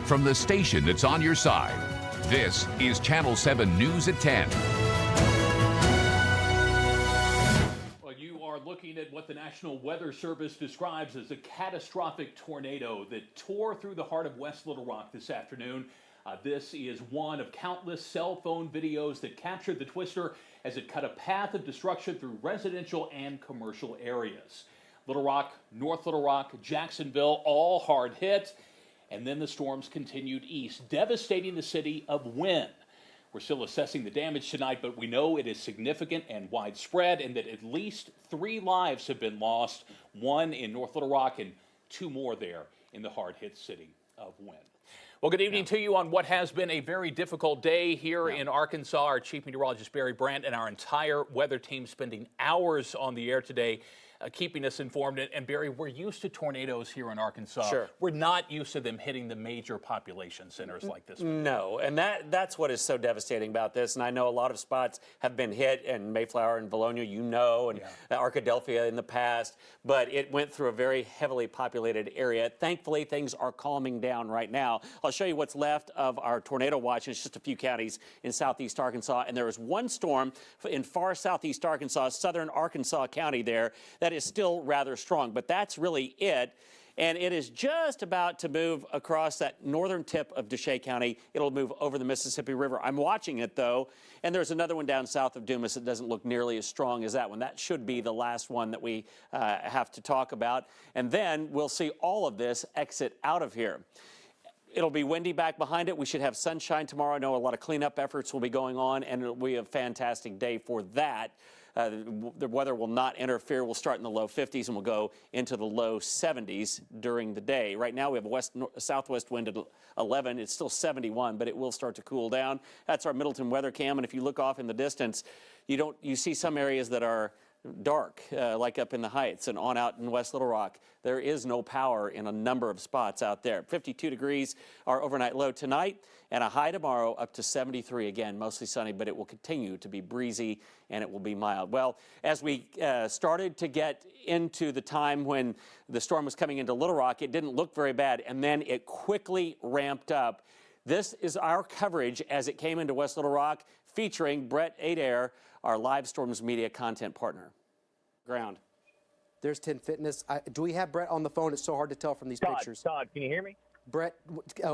from the station that's on your side. This is Channel 7 News at 10. Well, you are looking at what the National Weather Service describes as a catastrophic tornado that tore through the heart of West Little Rock this afternoon. This is one of countless cell phone videos that captured the twister as it cut a path of destruction through residential and commercial areas. Little Rock, North Little Rock, Jacksonville, all hard hit. And then the storms continued east, devastating the city of Wynne. We're still assessing the damage tonight, but we know it is significant and widespread, and that at least 3 lives have been lost, 1 in North Little Rock and 2 more there in the hard-hit city of Wynne. Well, good evening to you on what has been a very difficult day here in Arkansas. Our Chief Meteorologist Barry Brandt and our entire weather team spending hours on the air today, keeping us informed. And Barry, we're used to tornadoes here in Arkansas. Sure. We're not used to them hitting the major population centers like this one. No, and that's what is so devastating about this. And I know a lot of spots have been hit, and Mayflower and Valonia, and Arkadelphia in the past, but it went through a very heavily populated area. Thankfully, things are calming down right now. I'll show you what's left of our tornado watch. It's just a few counties in southeast Arkansas, and there is one storm in far southeast Arkansas, southern Arkansas County there, that is still rather strong, but that's really it. And it is just about to move across that northern tip of Deshay County. It'll move over the Mississippi River. I'm watching it, though, and there's another one down south of Dumas that doesn't look nearly as strong as that one. That should be the last one that we have to talk about. And then we'll see all of this exit out of here. It'll be windy back behind it. We should have sunshine tomorrow. I know a lot of cleanup efforts will be going on, and it'll be a fantastic day for that. The weather will not interfere. We'll start in the low 50s and we'll go into the low 70s during the day. Right now we have a southwest wind at 11. It's still 71, but it will start to cool down. That's our Middleton weather cam, and if you look off in the distance, you see some areas that are dark, like up in the Heights and on out in West Little Rock. There is no power in a number of spots out there. 52 degrees our overnight low tonight, and a high tomorrow up to 73. Again, mostly sunny, but it will continue to be breezy and it will be mild. Well, as we started to get into the time when the storm was coming into Little Rock, it didn't look very bad, and then it quickly ramped up. This is our coverage as it came into West Little Rock, featuring Brett Adair, our Live Storms media content partner. Ground. There's 10 Fitness. Do we have Brett on the phone? It's so hard to tell from these pictures. Todd, can you hear me? Brett,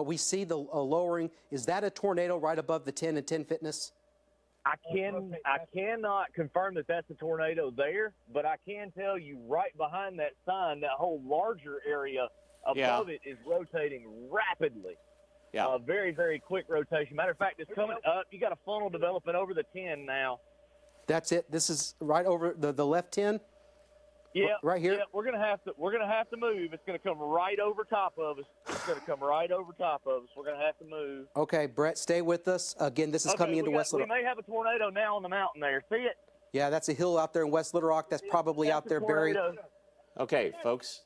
we see the lowering. Is that a tornado right above the 10 and 10 Fitness? I cannot confirm that that's a tornado there, but I can tell you right behind that sign, that whole larger area above it is rotating rapidly. Yeah. Very, very quick rotation. Matter of fact, it's coming up. You got a funnel developing over the 10 now. That's it. This is right over the left 10. Yeah, right here. Yeah, we're gonna have to move. It's gonna come right over top of us. It's gonna come right over top of us. We're gonna have to move. Okay, Brett, stay with us. Again, this is coming into West Little Rock. We may have a tornado now on the mountain there. See it? Yeah, that's a hill out there in West Little Rock. That's probably out there, Barry. Okay, folks.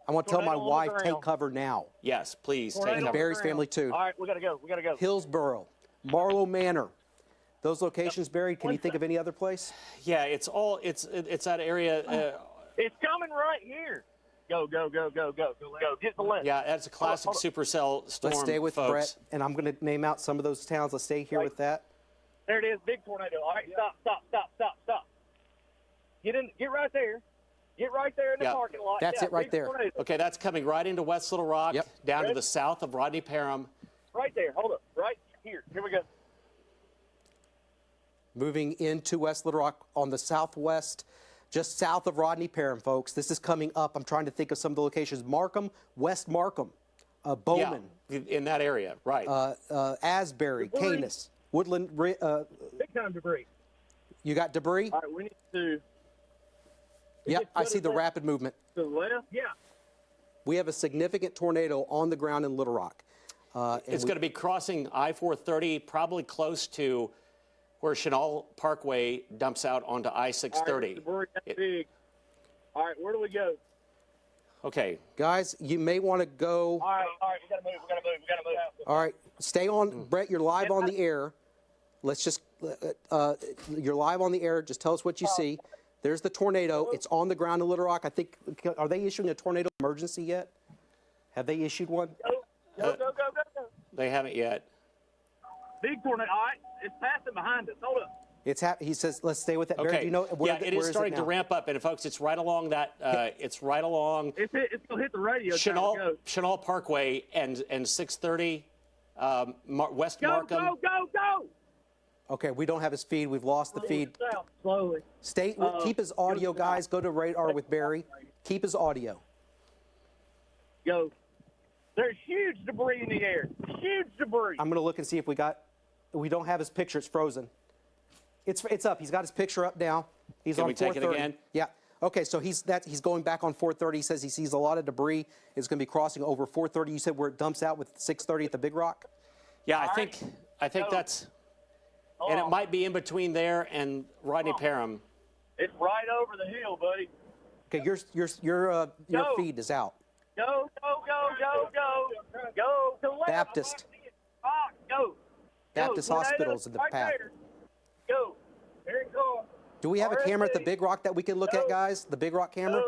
I want to tell my wife, take cover now. Yes, please take cover. And Barry's family, too. All right, we gotta go. Hillsboro, Marlowe Manor. Those locations, Barry, can you think of any other place? Yeah, it's that area. It's coming right here. Go. Get the left. Yeah, that's a classic supercell storm. Let's stay with folks. Brett, and I'm going to name out some of those towns. Let's stay here with that. There it is, big tornado. All right, stop. Get right there. Get right there in the parking lot. That's it right there. Tornado. Okay, that's coming right into West Little Rock, down to the south of Rodney Parham. Right there. Hold up. Right here. Here we go. Moving into West Little Rock on the southwest, just south of Rodney Parham, folks. This is coming up. I'm trying to think of some of the locations. Markham, West Markham, Bowman. Yeah, in that area, right. Asbury, Canis, Woodland. Big time debris. You got debris? All right, we need to. Yep, I see the rapid movement. To the left? Yeah. We have a significant tornado on the ground in Little Rock. It's going to be crossing I-430, probably close to where Chenal Parkway dumps out onto I-630. All right, big. All right, where do we go? Okay. Guys, you may want to go. All right, we got to move. All right, stay on. Brett, you're live on the air. Let's just, you're live on the air. Just tell us what you see. There's the tornado. It's on the ground in Little Rock. I think, are they issuing a tornado emergency yet? Have they issued one? Go. They haven't yet. Big tornado. All right, it's passing behind us. Hold up. He says, let's stay with that. Barry, Okay. do you know where, it is where starting it to now? ramp up, and folks, it's right along that. It's right along It's gonna hit the radio. Chenal Parkway and 630 West Go, Markham. go, go, go! Okay, we don't have his feed. We've lost the feed. South, slowly. Keep his audio, guys. Go to radar with Barry. Keep his audio. Go. There's huge debris in the air. Huge debris. I'm going to look and see if we don't have his picture. It's frozen. It's up. He's got his picture up now. He's Can on we take it 430. again? Yeah. Okay, so he's going back on 430. He says he sees a lot of debris. It's going to be crossing over 430. You said where it dumps out with 630 at the Big Rock? Yeah, I think that's, and it might be in between there and Rodney Parham. It's right over the hill, buddy. Okay, your feed is out. Go, go, go, go, go. Go to the left. Baptist. Go. Baptist Hospital's in the right path. there. Go. There you go. Do we have a camera at the Big Rock that we can look at, guys? The Big Rock camera?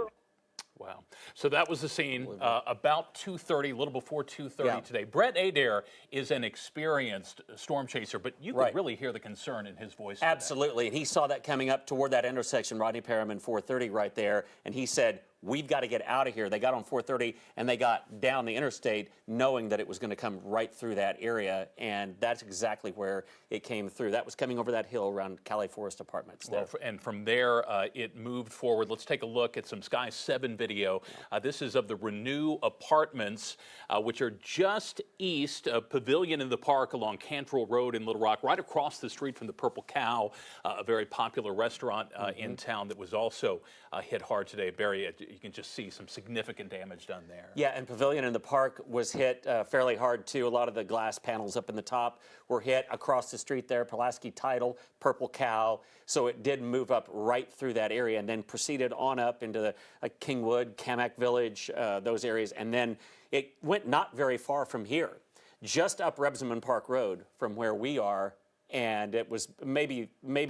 Wow. So that was the scene about 2:30, a little before 2:30 today. Brett Adair is an experienced storm chaser, but you could really hear the concern in his voice. Absolutely. And he saw that coming up toward that intersection, Rodney Parham and 430 right there. And he said, we've got to get out of here. They got on 430 and they got down the interstate knowing that it was going to come right through that area. And that's exactly where it came through. That was coming over that hill around Cali Forest Apartments there. Well, and from there, it moved forward. Let's take a look at some Sky 7 video. This is of the Renew Apartments, which are just east of Pavilion in the Park along Cantrell Road in Little Rock, right across the street from the Purple Cow, a very popular restaurant in town that was also hit hard today. Barry, you can just see some significant damage done there. Yeah, and Pavilion in the Park was hit fairly hard too. A lot of the glass panels up in the top were hit. Across the street there, Pulaski Title, Purple Cow. So it did move up right through that area and then proceeded on up into the Kingwood, Camac Village, those areas. And then it went not very far from here, just up Rebsamen Park Road from where we are. And it was maybe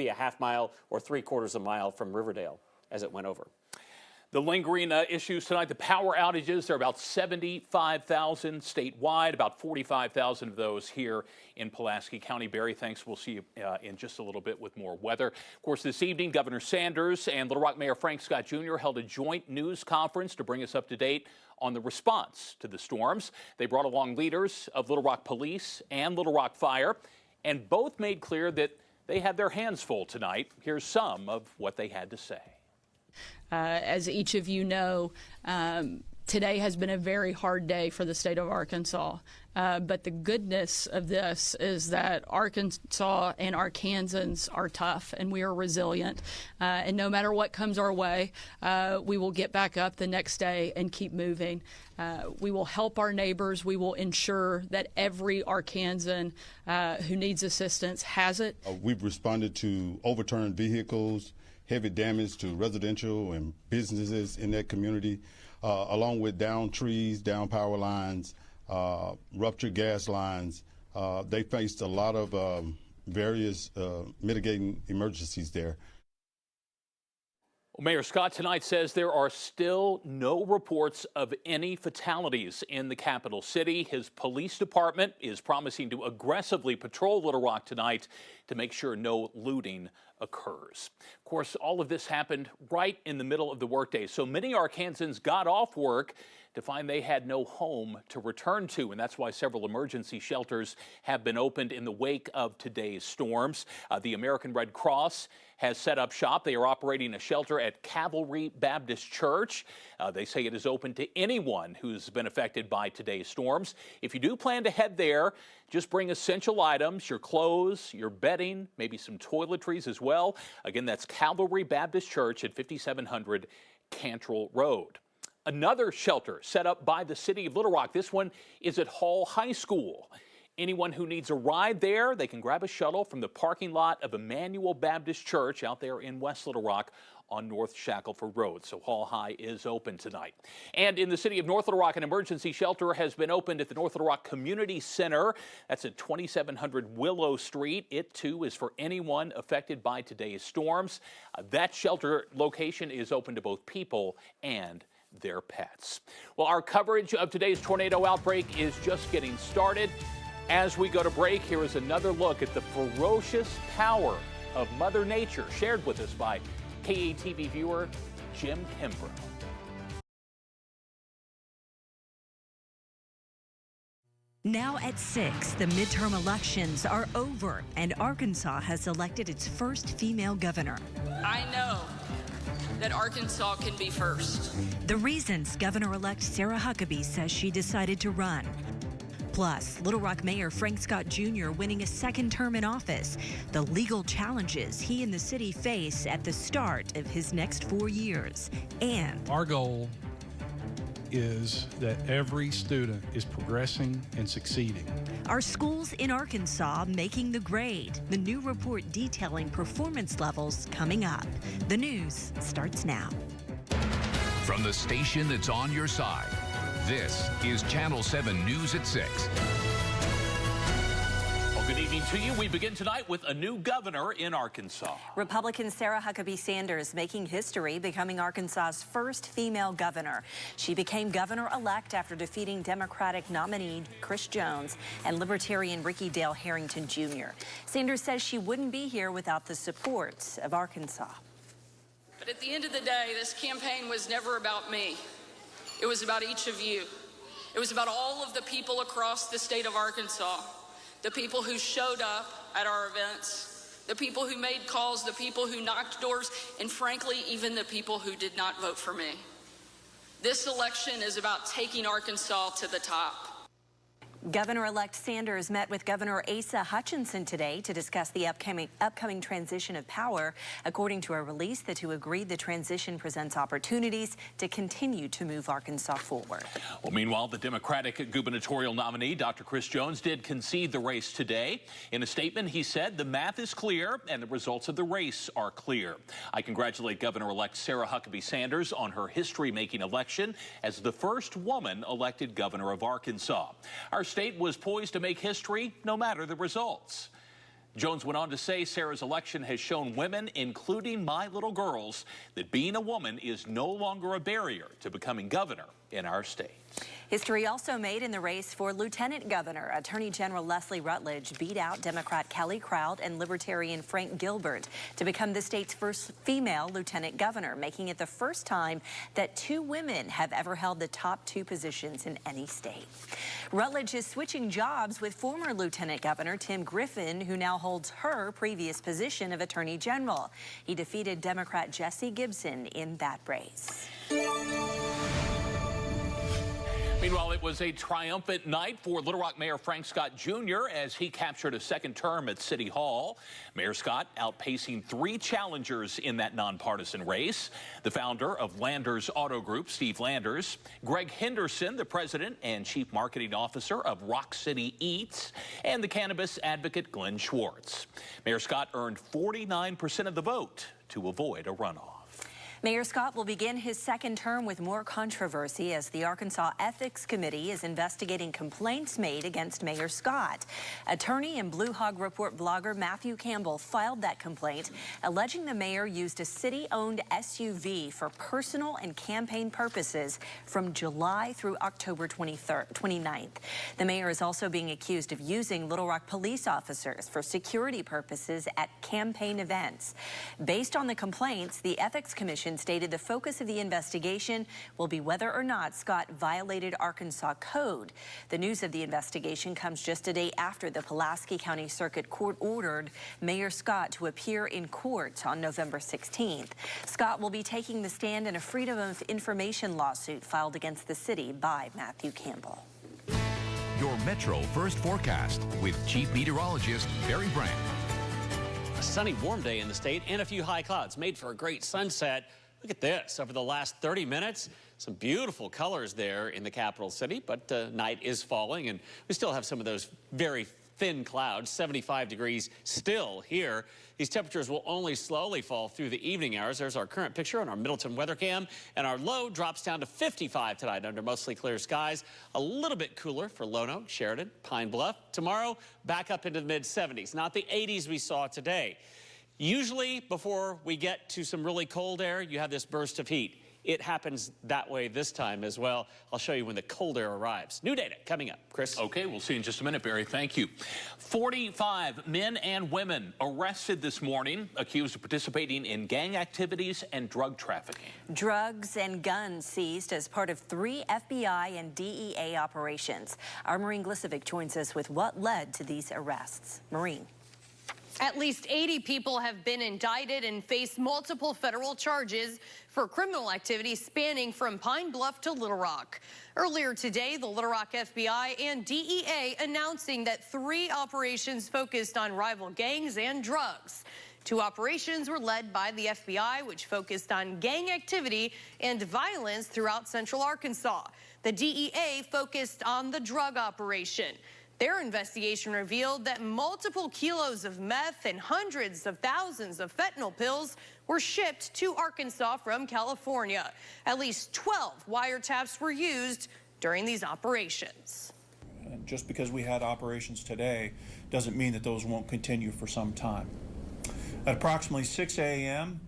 a half mile or 3/4 of a mile from Riverdale as it went over. The lingering issues tonight, the power outages, there are about 75,000 statewide, about 45,000 of those here in Pulaski County. Barry, thanks. We'll see you in just a little bit with more weather. Of course, this evening, Governor Sanders and Little Rock Mayor Frank Scott Jr. held a joint news conference to bring us up to date on the response to the storms. They brought along leaders of Little Rock Police and Little Rock Fire, and both made clear that they had their hands full tonight. Here's some of what they had to say. As each of you know, today has been a very hard day for the state of Arkansas. But the goodness of this is that Arkansas and Arkansans are tough and we are resilient. And no matter what comes our way, we will get back up the next day and keep moving. We will help our neighbors. We will ensure that every Arkansan who needs assistance has it. We've responded to overturned vehicles, heavy damage to residential and businesses in that community, along with down trees, down power lines, ruptured gas lines. They faced a lot of various mitigating emergencies there. Well, Mayor Scott tonight says there are still no reports of any fatalities in the capital city. His police department is promising to aggressively patrol Little Rock tonight to make sure no looting occurs. Of course, all of this happened right in the middle of the workday, so many Arkansans got off work to find they had no home to return to, and that's why several emergency shelters have been opened in the wake of today's storms. The American Red Cross has set up shop. They are operating a shelter at Cavalry Baptist Church. They say it is open to anyone who's been affected by today's storms. If you do plan to head there, just bring essential items, your clothes, your bedding, maybe some toiletries as well. Again, that's Cavalry Baptist Church at 5700 Cantrell Road. Another shelter set up by the city of Little Rock. This one is at Hall High School. Anyone who needs a ride there, they can grab a shuttle from the parking lot of Emmanuel Baptist Church out there in West Little Rock on North Shackelford Road. So Hall High is open tonight. And in the city of North Little Rock, an emergency shelter has been opened at the North Little Rock Community Center. That's at 2700 Willow Street. It too is for anyone affected by today's storms. That shelter location is open to both people and their pets. Well, our coverage of today's tornado outbreak is just getting started. As we go to break, here is another look at the ferocious power of Mother Nature, shared with us by KATV viewer Jim Kimbrough. Now at 6, the midterm elections are over, and Arkansas has elected its first female governor. I know that Arkansas can be first. The reasons Governor-elect Sarah Huckabee says she decided to run. Plus, Little Rock Mayor Frank Scott Jr. winning a second term in office, the legal challenges he and the city face at the start of his next 4 years, and our goal is that every student is progressing and succeeding. Our schools in Arkansas making the grade. The new report detailing performance levels coming up. The news starts now. From the station that's on your side, this is Channel 7 News at 6. Well, good evening to you. We begin tonight with a new governor in Arkansas. Republican Sarah Huckabee Sanders making history, becoming Arkansas's first female governor. She became governor-elect after defeating Democratic nominee Chris Jones and Libertarian Ricky Dale Harrington Jr. Sanders says she wouldn't be here without the support of Arkansas. But at the end of the day, this campaign was never about me. It was about each of you. It was about all of the people across the state of Arkansas, the people who showed up at our events, the people who made calls, the people who knocked doors, and frankly, even the people who did not vote for me. This election is about taking Arkansas to the top. Governor-elect Sanders met with Governor Asa Hutchinson today to discuss the upcoming transition of power. According to a release, the two agreed the transition presents opportunities to continue to move Arkansas forward. Well, meanwhile, the Democratic gubernatorial nominee, Dr. Chris Jones, did concede the race today. In a statement, he said the math is clear and the results of the race are clear. I congratulate Governor-elect Sarah Huckabee Sanders on her history-making election as the first woman elected governor of Arkansas. Our state was poised to make history no matter the results. Jones went on to say Sarah's election has shown women, including my little girls, that being a woman is no longer a barrier to becoming governor in our state. History also made in the race for lieutenant governor. Attorney General Leslie Rutledge beat out Democrat Kelly Crowd and Libertarian Frank Gilbert to become the state's first female lieutenant governor, making it the first time that two women have ever held the top two positions in any state. Rutledge is switching jobs with former Lieutenant Governor Tim Griffin, who now holds her previous position of Attorney General. He defeated Democrat Jesse Gibson in that race. Meanwhile, it was a triumphant night for Little Rock Mayor Frank Scott Jr. as he captured a second term at City Hall. Mayor Scott outpacing three challengers in that nonpartisan race. The founder of Landers Auto Group, Steve Landers, Greg Henderson, the president and chief marketing officer of Rock City Eats, and the cannabis advocate Glenn Schwartz. Mayor Scott earned 49% of the vote to avoid a runoff. Mayor Scott will begin his second term with more controversy as the Arkansas Ethics Committee is investigating complaints made against Mayor Scott. Attorney and Blue Hog Report blogger Matthew Campbell filed that complaint, alleging the mayor used a city-owned SUV for personal and campaign purposes from July through October 29th. The mayor is also being accused of using Little Rock police officers for security purposes at campaign events. Based on the complaints, the Ethics Commission stated the focus of the investigation will be whether or not Scott violated Arkansas code. The news of the investigation comes just a day after the Pulaski County Circuit Court ordered Mayor Scott to appear in court on November 16th. Scott will be taking the stand in a Freedom of Information lawsuit filed against the city by Matthew Campbell. Your Metro First Forecast with Chief Meteorologist Barry Brandt. A sunny, warm day in the state and a few high clouds made for a great sunset. Look at this. Over the last 30 minutes, some beautiful colors there in the capital city, but night is falling, and we still have some of those very thin clouds, 75 degrees still here. These temperatures will only slowly fall through the evening hours. There's our current picture on our Middleton weather cam, and our low drops down to 55 tonight under mostly clear skies. A little bit cooler for Lone Oak, Sheridan, Pine Bluff. Tomorrow, back up into the mid-70s, not the 80s we saw today. Usually, before we get to some really cold air, you have this burst of heat. it happens that way this time as well. I'll show you when the cold air arrives. New data coming up. Chris? Okay, we'll see you in just a minute, Barry. Thank you. 45 men and women arrested this morning, accused of participating in gang activities and drug trafficking. Drugs and guns seized as part of 3 FBI and DEA operations. Our Maureen Glisovic joins us with what led to these arrests. Maureen. At least 80 people have been indicted and face multiple federal charges for criminal activity spanning from Pine Bluff to Little Rock. Earlier today, the Little Rock FBI and DEA announcing that 3 operations focused on rival gangs and drugs. 2 operations were led by the FBI, which focused on gang activity and violence throughout central Arkansas. The DEA focused on the drug operation. Their investigation revealed that multiple kilos of meth and hundreds of thousands of fentanyl pills were shipped to Arkansas from California. At least 12 wiretaps were used during these operations. And just because we had operations today doesn't mean that those won't continue for some time. At approximately 6 a.m.,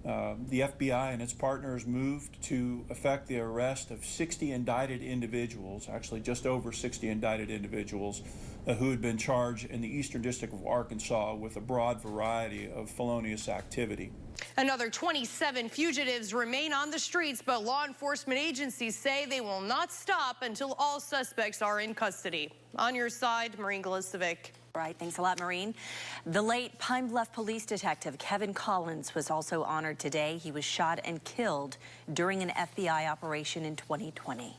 the FBI and its partners moved to effect the arrest of 60 indicted individuals, actually just over 60 indicted individuals, who had been charged in the Eastern District of Arkansas with a broad variety of felonious activity. Another 27 fugitives remain on the streets, but law enforcement agencies say they will not stop until all suspects are in custody. On your side, Maureen Glisovic. Right, thanks a lot, Maureen. The late Pine Bluff police detective Kevin Collins was also honored today. He was shot and killed during an FBI operation in 2020.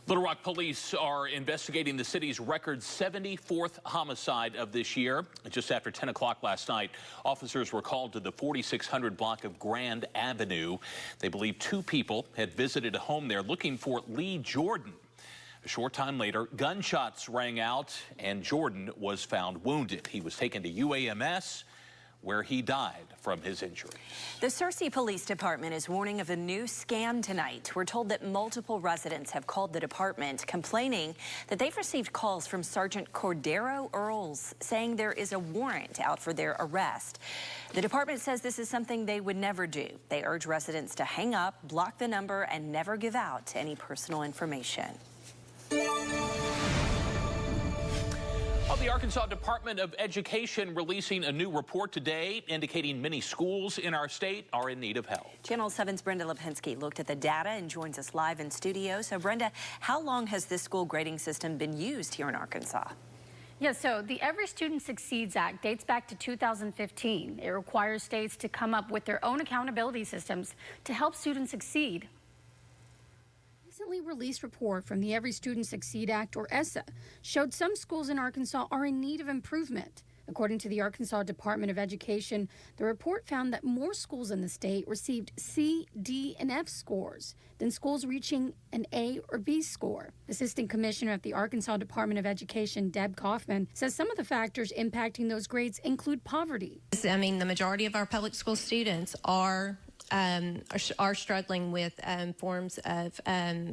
Little Rock police are investigating the city's record 74th homicide of this year. Just after 10 o'clock last night, officers were called to the 4600 block of Grand Avenue. They believe 2 people had visited a home there looking for Lee Jordan. A short time later, gunshots rang out and Jordan was found wounded. He was taken to UAMS, where he died from his injuries. The Searcy Police Department is warning of a new scam tonight. We're told that multiple residents have called the department complaining that they've received calls from Sergeant Cordero Earls saying there is a warrant out for their arrest. The department says this is something they would never do. They urge residents to hang up, block the number, and never give out any personal information. Well, the Arkansas Department of Education releasing a new report today indicating many schools in our state are in need of help. Channel 7's Brenda Lipinski looked at the data and joins us live in studio. So, Brenda, how long has this school grading system been used here in Arkansas? Yeah, so the Every Student Succeeds Act dates back to 2015. It requires states to come up with their own accountability systems to help students succeed. Recently released report from the Every Student Succeed Act, or ESSA, showed some schools in Arkansas are in need of improvement. According to the Arkansas Department of Education, the report found that more schools in the state received C, D, and F scores than schools reaching an A or B score. Assistant Commissioner at the Arkansas Department of Education, Deb Kaufman, says some of the factors impacting those grades include poverty. I mean, the majority of our public school students are struggling with forms of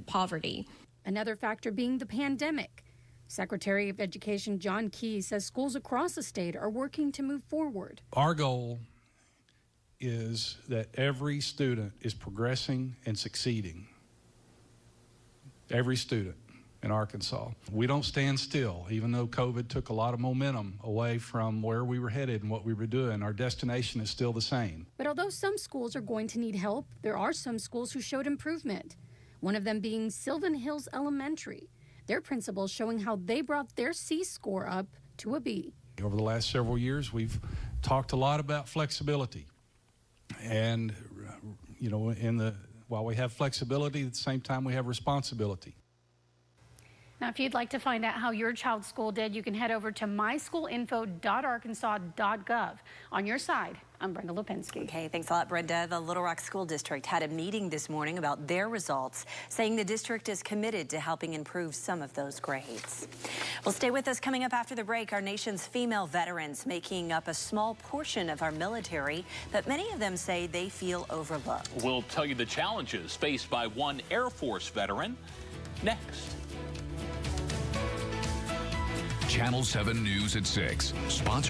poverty. Another factor being the pandemic. Secretary of Education John Key says schools across the state are working to move forward. Our goal is that every student is progressing and succeeding. Every student in Arkansas. We don't stand still, even though COVID took a lot of momentum away from where we were headed and what we were doing. Our destination is still the same. But although some schools are going to need help, there are some schools who showed improvement. One of them being Sylvan Hills Elementary. Their principals showing how they brought their C score up to a B. Over the last several years, we've talked a lot about flexibility. And, you know, while we have flexibility, at the same time we have responsibility. Now, if you'd like to find out how your child's school did, you can head over to myschoolinfo.arkansas.gov. On your side, I'm Brenda Lipinski. Okay, thanks a lot, Brenda. The Little Rock School District had a meeting this morning about their results, saying the district is committed to helping improve some of those grades. Well, stay with us. Coming up after the break, our nation's female veterans making up a small portion of our military, but many of them say they feel overlooked. We'll tell you the challenges faced by one Air Force veteran next. Channel 7 News at 6. Sponsored